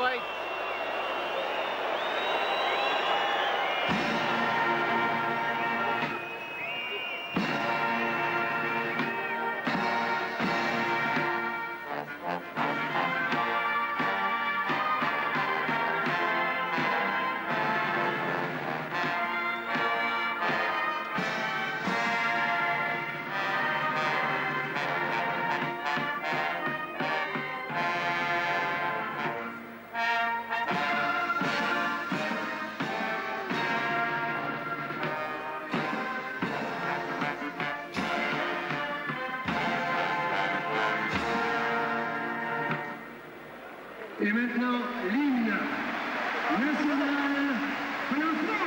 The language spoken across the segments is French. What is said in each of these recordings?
White. Et maintenant, l'hymne national de la France.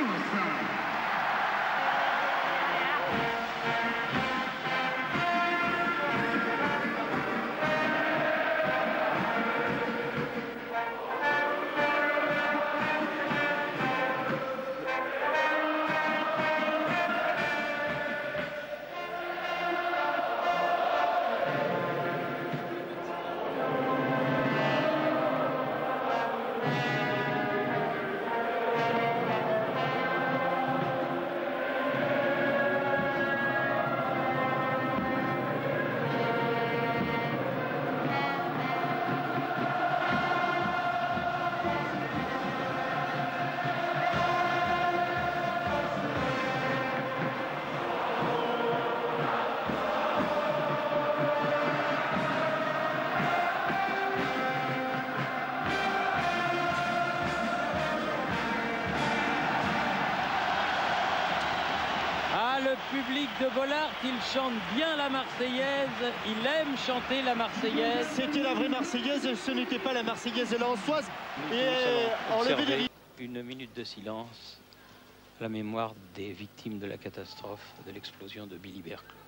Le public de Bollaert, il chante bien la Marseillaise, il aime chanter la Marseillaise. C'était la vraie Marseillaise, ce n'était pas la Marseillaise lensoise. Et enlever les... Une minute de silence à la mémoire des victimes de la catastrophe de l'explosion de Billy Berkeley.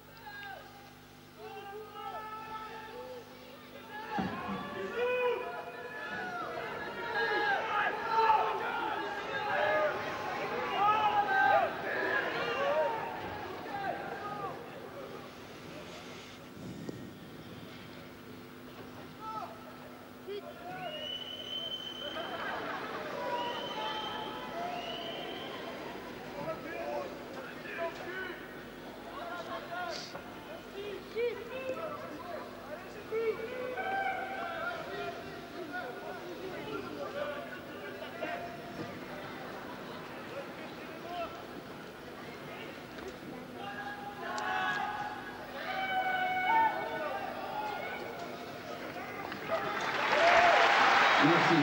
Merci.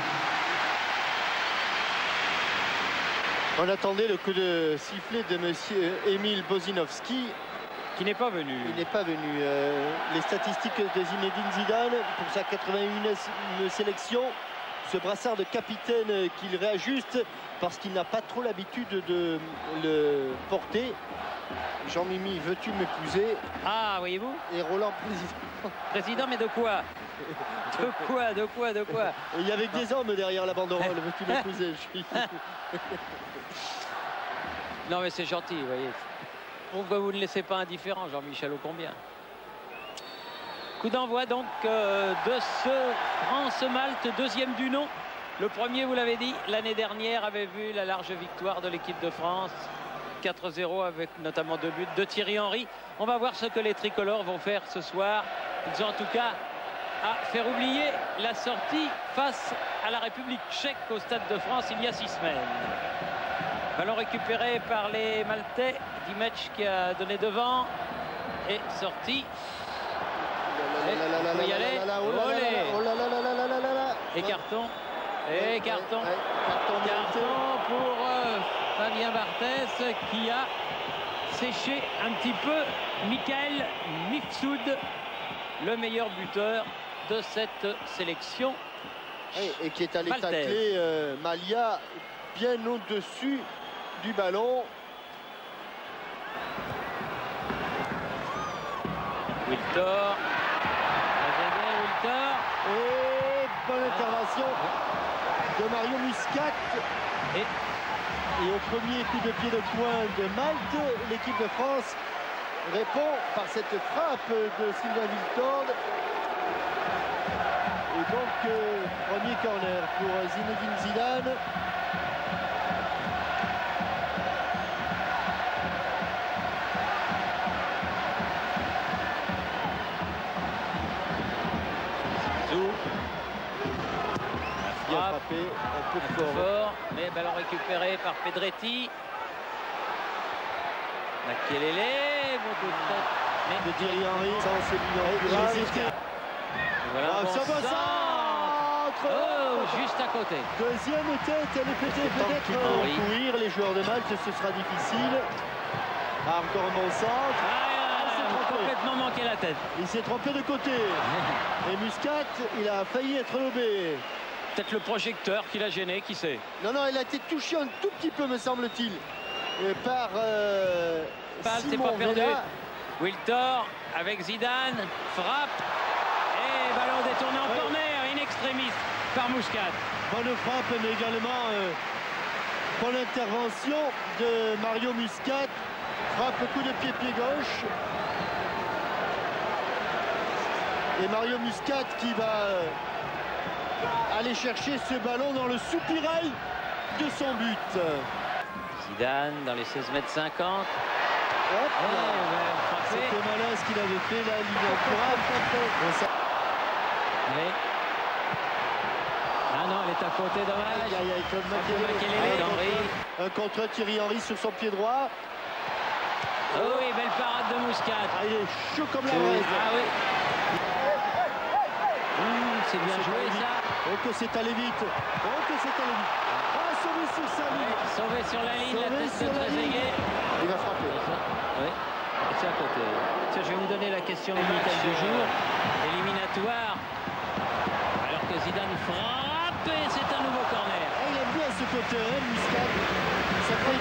On attendait le coup de sifflet de monsieur Emil Bozinowski. Qui n'est pas venu. Il n'est pas venu. Les statistiques de Zinedine Zidane pour sa 81e sélection. Ce brassard de capitaine qu'il réajuste parce qu'il n'a pas trop l'habitude de le porter. Jean-Mimi, veux-tu m'épouser? Ah, voyez-vous? Et Roland, président. Président, mais de quoi? De quoi? Et il y avait que des hommes derrière la banderole. Veux-tu m'épouser? Non, mais c'est gentil, vous voyez. Pourquoi vous ne laissez pas indifférent, Jean-Michel Aucombien? Coup d'envoi donc de ce France-Malte, deuxième du nom. Le premier, vous l'avez dit, l'année dernière avait vu la large victoire de l'équipe de France. 4-0 avec notamment 2 buts de Thierry Henry. On va voir ce que les tricolores vont faire ce soir. Ils ont en tout cas à faire oublier la sortie face à la République tchèque au Stade de France il y a 6 semaines. Ballon récupéré par les Maltais. Dimetch qui a donné devant et sorti. Il faut y aller. Et carton. Et carton. Carton pour Fabien Barthez qui a séché un petit peu Michael Mifsud, le meilleur buteur de cette sélection. Et qui est allé tacler Malia bien au-dessus du ballon. Wiltor. Et bonne intervention de Mario Muscat. Et au premier coup de pied de poing de Malte, l'équipe de France répond par cette frappe de Sylvain Wiltord. Et donc, premier corner pour Zinedine Zidane. Bien frappé, un peu fort, mais ballon récupéré par Pedretti. Makelele, bon coup de tête. De Thierry Henry, ça on s'est ignoré. Voilà, bon centre. Oh, juste à côté. Deuxième tête, elle est peut-être courir. Les joueurs de Malte, ce sera difficile. Ah, encore un bon centre. Complètement manqué la tête. Il s'est trompé de côté. Et Muscat, il a failli être lobé. Peut-être le projecteur qui l'a gêné, qui sait. Non, il a été touché un tout petit peu, me semble-t-il, par c'est pas perdu. Wiltor avec Zidane, frappe. Et ballon détourné en corner, in extremis par Muscat. Bonne frappe, mais également bonne intervention de Mario Muscat. Frappe coup de pied gauche. Et Mario Muscat qui va aller chercher ce ballon dans le soupirail de son but. Zidane dans les 16,50 m. C'était malin ce qu'il avait fait là, il est Ah non, elle est à côté, dommage. Un contre Thierry Henry sur son pied droit. Oh oui, belle parade de Muscat. Ah, il est chaud comme la braise. Ah oui. C'est bien joué ça. Oh que c'est allé vite. Ah, sauvé sur sa ligne. Sauvé sur la ligne, la tête de Trezeguet. Il va frapper. Oui, c'est à côté. Tiens, je vais vous donner la question limitale du jour. Éliminatoire. Alors que Zidane frappe et c'est un nouveau corner. Il aime bien ce côté, Muscat. Ça fait...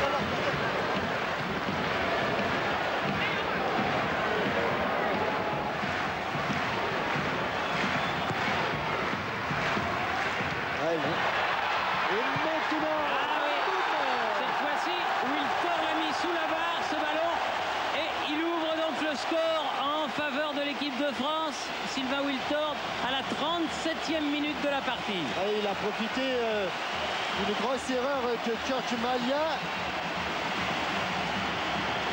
Et maintenant, cette fois-ci, Wiltor l'a mis sous la barre, ce ballon, et il ouvre donc le score en faveur de l'équipe de France. Sylvain Wiltor à la 37e minute de la partie. Il a profité d'une grosse erreur de George Malia.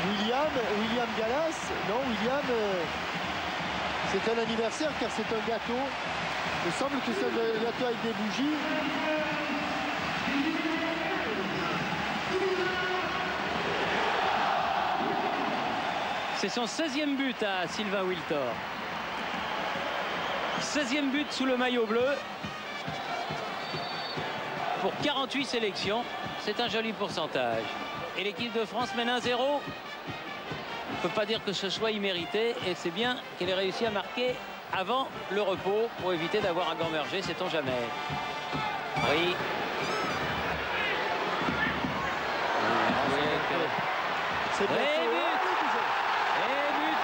William Gallas. Non, William, c'est un anniversaire car c'est un gâteau. Il me semble que c'est un gâteau avec des bougies. C'est son 16e but à Sylvain Wiltor. 16e but sous le maillot bleu. Pour 48 sélections, c'est un joli pourcentage. Et l'équipe de France mène 1-0. On ne peut pas dire que ce soit immérité. Et c'est bien qu'elle ait réussi à marquer avant le repos pour éviter d'avoir un gamberger, sait-on jamais. Oui. C'est but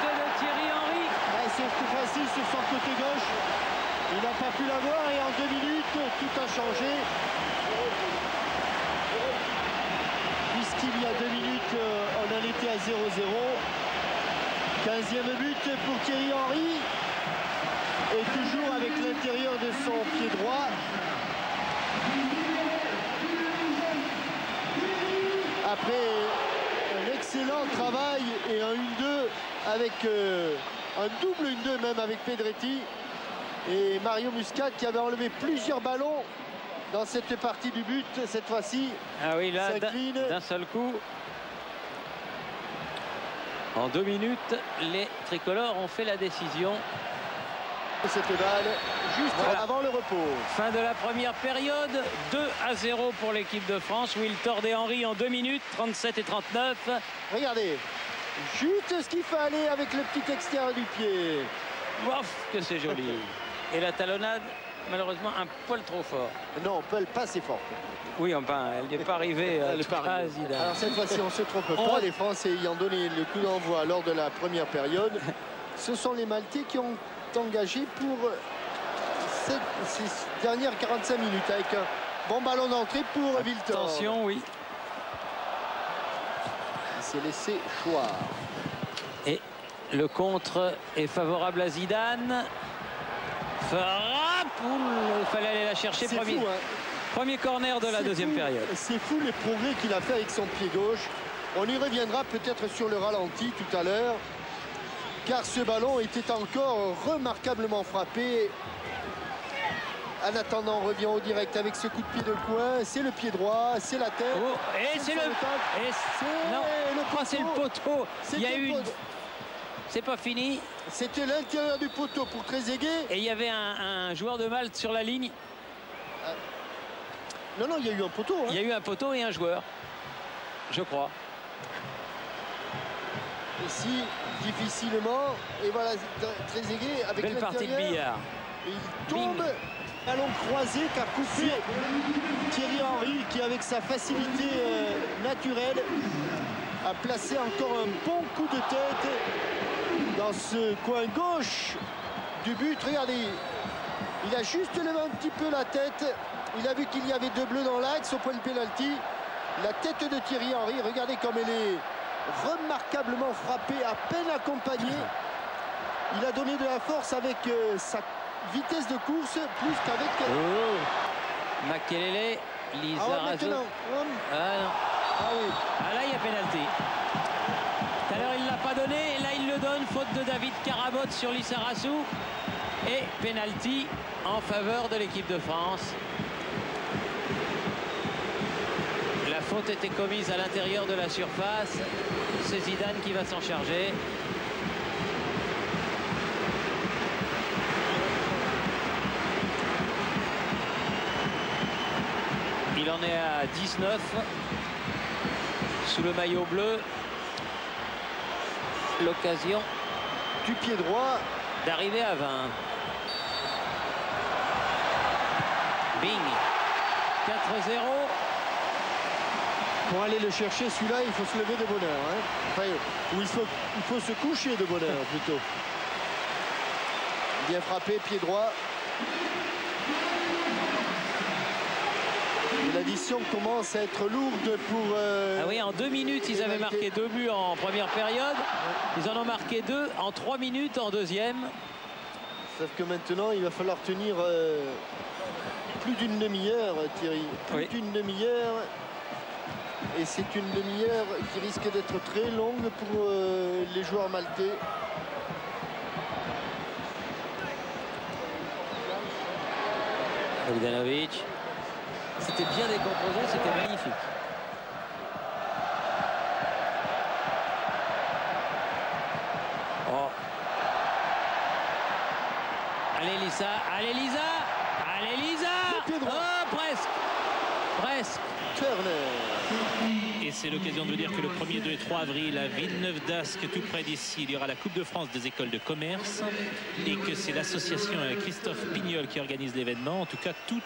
de Thierry Henry. C'est tout facile sur son côté gauche. Il n'a pas pu l'avoir et en 2 minutes, tout a changé. Puisqu'il y a 2 minutes, on en était à 0-0. 15e but pour Thierry Henry. Et toujours avec l'intérieur de son pied droit. Après un excellent travail et un 1-2 avec un double 1-2 même avec Pedretti. Et Mario Muscat qui avait enlevé plusieurs ballons dans cette partie du but, cette fois-ci. Ah oui, là, d'un seul coup. En 2 minutes, les tricolores ont fait la décision. Cette balle juste avant le repos. Fin de la première période, 2-0 pour l'équipe de France. Wiltor et Henry en 2 minutes, 37 et 39. Regardez, juste ce qu'il fallait avec le petit extérieur du pied. Ouf, que c'est joli. Et la talonnade, malheureusement, un poil trop fort. Non, elle passe fort. Oui, enfin, elle n'est pas arrivée à Zidane. Alors cette fois-ci, on ne se trompe pas. Les Français ayant donné le coup d'envoi lors de la première période, ce sont les Maltais qui ont engagé pour ces dernières 45 minutes avec un bon ballon d'entrée pour Wiltor. Attention, oui. Il s'est laissé choir. Et le contre est favorable à Zidane. Frappe il fallait aller la chercher. C'est Premier, fou, hein. premier corner de la deuxième période. C'est fou les progrès qu'il a fait avec son pied gauche. On y reviendra peut-être sur le ralenti tout à l'heure, car ce ballon était encore remarquablement frappé. En attendant, on revient au direct avec ce coup de pied de coin. C'est le pied droit, c'est la tête. Oh, et c'est le... C'est le poteau. Il y a eu une... C'est pas fini. C'était l'intérieur du poteau pour Trezeguet. Et il y avait un joueur de Malte sur la ligne. Non, il y a eu un poteau. Hein. Il y a eu un poteau et un joueur, je crois. Ici, difficilement. Et voilà, Trezeguet avec belle partie de billard. Et il tombe. Ballon croisé qu'a coupé Thierry Henry, qui avec sa facilité naturelle a placé encore un bon coup de tête dans ce coin gauche du but. Regardez, il a juste levé un petit peu la tête. Il a vu qu'il y avait deux bleus dans l'axe au point de pénalty. La tête de Thierry Henry, regardez comme elle est remarquablement frappée, à peine accompagnée. Il a donné de la force avec sa vitesse de course plus qu'avec... Makelele, Lizarazu. Ah non. Ah là, il y a pénalty. Tout à l'heure, il ne l'a pas donné. Et là, il le donne. Faute de David Karabot sur Lizarazu. Et pénalty en faveur de l'équipe de France. La faute était commise à l'intérieur de la surface. C'est Zidane qui va s'en charger. Il en est à 19 sous le maillot bleu. L'occasion du pied droit d'arriver à 20. Bing. 4-0. Pour aller le chercher, celui-là, il faut se lever de bonheur. Hein. Enfin, ou il faut se coucher de bonheur plutôt. Bien frappé, pied droit. L'addition commence à être lourde pour... Ah oui, en 2 minutes, ils avaient marqué 2 buts en première période. Ils en ont marqué 2 en 3 minutes en deuxième. Sauf que maintenant, il va falloir tenir plus d'une demi-heure, Thierry. Plus d'une demi-heure. Et c'est une demi-heure qui risque d'être très longue pour les joueurs maltais. Bogdanovic. C'était bien décomposé, c'était magnifique. Oh. Allez Lisa, allez Lisa, allez Lisa. Oh, presque. Presque. Et c'est l'occasion de vous dire que le 1er, 2 et 3 avril à Villeneuve-d'Ascq, tout près d'ici, il y aura la Coupe de France des écoles de commerce et que c'est l'association Christophe Pignol qui organise l'événement. En tout cas, tout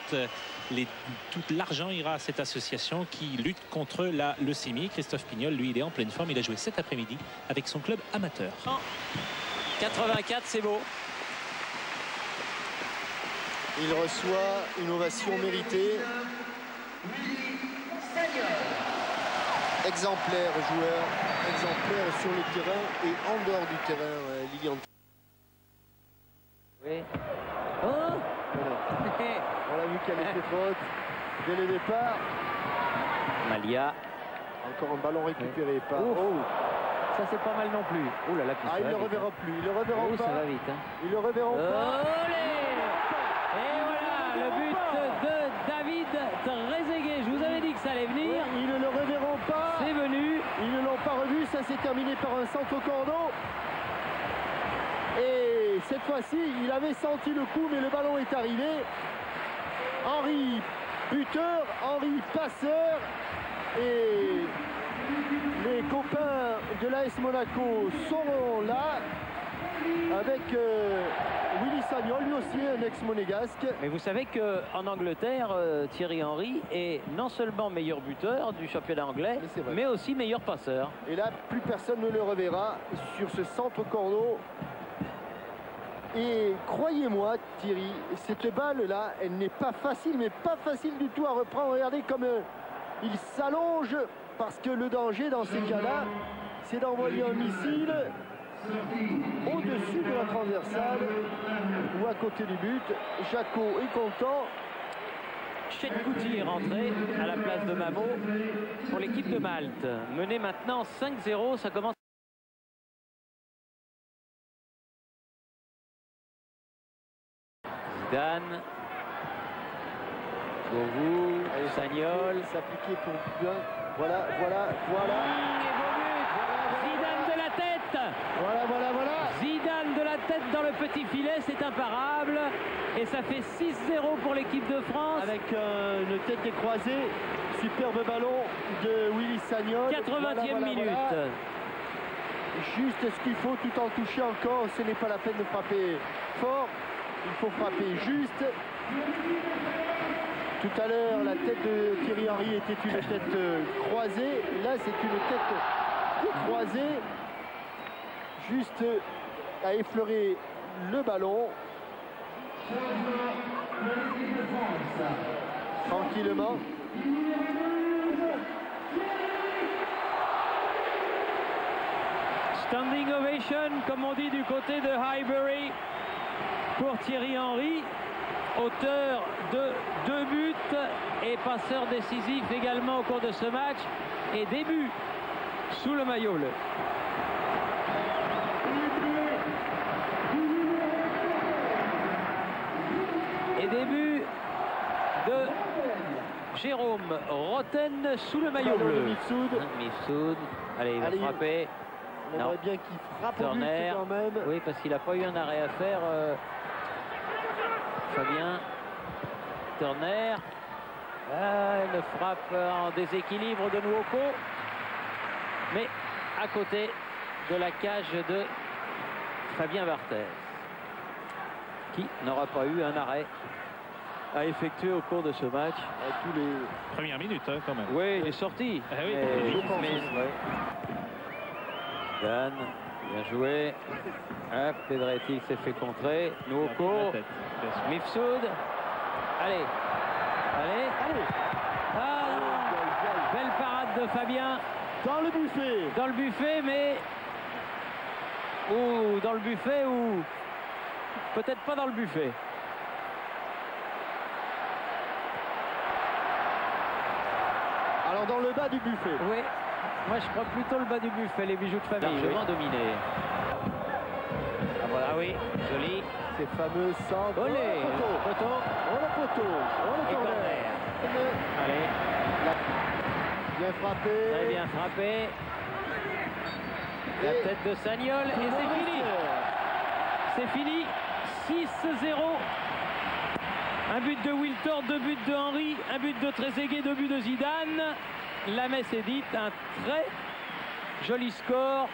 l'argent ira à cette association qui lutte contre la leucémie. Christophe Pignol, lui, il est en pleine forme. Il a joué cet après-midi avec son club amateur. 84, c'est beau. Il reçoit une ovation méritée. Exemplaire joueur, exemplaire sur le terrain et en dehors du terrain, Lilian. Oui. Oh. On l'a vu qu'elle était faute dès le départ. Malia. Encore un ballon récupéré par... Ça c'est pas mal non plus. Oh là là, il ne le reverra plus. Il le reverra pas. Ça va vite. Hein. Il le reverra pas. Et voilà le but de David Trezeguet. Je vous avais dit que ça allait venir. Oui, ils ne le reverront pas. C'est venu. Ils ne l'ont pas revu. Ça s'est terminé par un centre au cordeau. Et cette fois-ci, il avait senti le coup, mais le ballon est arrivé. Henry buteur, Henry passeur. Et les copains de l'AS Monaco sont là avec Willy Sagnol, lui aussi un ex-monégasque. Mais vous savez qu'en Angleterre, Thierry Henry est non seulement meilleur buteur du championnat anglais, mais aussi meilleur passeur. Et là, plus personne ne le reverra sur ce centre cordeau. Et croyez-moi, Thierry, cette balle-là, elle n'est pas facile, mais pas facile du tout à reprendre. Regardez comme il s'allonge, parce que le danger dans ces cas-là, c'est d'envoyer un missile au-dessus de la transversale ou à côté du but. Jaco est content. Chetkouti est rentré à la place de Mamo pour l'équipe de Malte. Mené maintenant 5-0, ça commence. Zidane, Govou, Sagnol. S'appliquer pour bien. Voilà. Et beau but, Zidane de la tête. Voilà. Zidane de la tête dans le petit filet, c'est imparable. Et ça fait 6-0 pour l'équipe de France. Avec une tête croisée, superbe ballon de Willy Sagnol. 80e minute. Voilà. Juste ce qu'il faut tout en touchant encore. Ce n'est pas la peine de frapper fort. Il faut frapper juste. Tout à l'heure, la tête de Thierry Henry était une tête croisée. Là, c'est une tête croisée. Juste à effleurer le ballon. Tranquillement. Standing ovation, comme on dit du côté de Highbury, pour Thierry Henry, auteur de 2 buts et passeur décisif également au cours de ce match, et début sous le maillot bleu. Et début de Jérôme Roten sous le maillot bleu. Mifsud, allez, il va frapper. On aimerait bien qu'il frappe au but quand même. Oui, parce qu'il n'a pas eu un arrêt à faire. Fabien Turner. Une frappe en déséquilibre de Nwoko. Mais à côté de la cage de Fabien Barthez, qui n'aura pas eu un arrêt à effectuer au cours de ce match. Tous les Première minute, hein, quand même. Oui, il est sorti. Ah oui, Dan, bien joué. Hop, Pedretti s'est fait contrer. Nwoko, Mifsud. Allez. Ah, belle parade de Fabien. dans le buffet. Dans le buffet, mais... Ou dans le buffet, ou... Peut-être pas dans le buffet. Alors dans le bas du buffet. Oui, moi je crois plutôt le bas du buffet, les bijoux de famille. Largement dominé. Ah voilà, oui, joli. Ces fameux centres. Olé, poteau. Le poteau. Et corner. Allez. Bien frappé. Très bien frappé. La tête de Sagnol et c'est fini. C'est fini. 6-0. Un but de Wiltord, 2 buts de Henry, un but de Trezeguet, 2 buts de Zidane. La messe est dite, un très joli score.